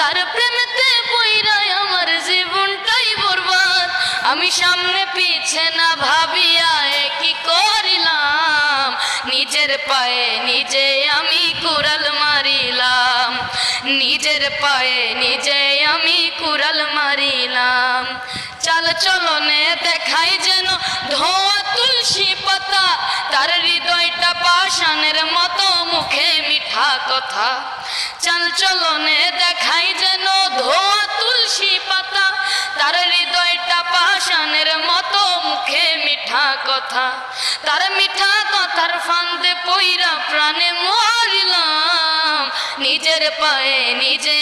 তার প্রেমেতে পইরাই আমার জীবনটাই বরবাদ। আমি সামনে পিছে না ভাবিয়া কি করিলাম, নিজের পায়ে নিজে আমি কুড়াল মারিলাম, নিজের পায়ে নিজে আমি কুড়াল মারিলাম। চাল চলনে দেখাই যেন ধোয়া তুলসী পাতা, তার হৃদয়টা পাষাণের মতো, মুখে মিঠা কথা। চাল চলনে দেখাই যেন ধোয়া তুলসী পাতা, তার হৃদয়টা পাষাণের মতো, মুখে মিঠা কথা। তার মিঠা কথার ফান্দে পইরা প্রাণে মরিলাম, নিজের পায়ে নিজে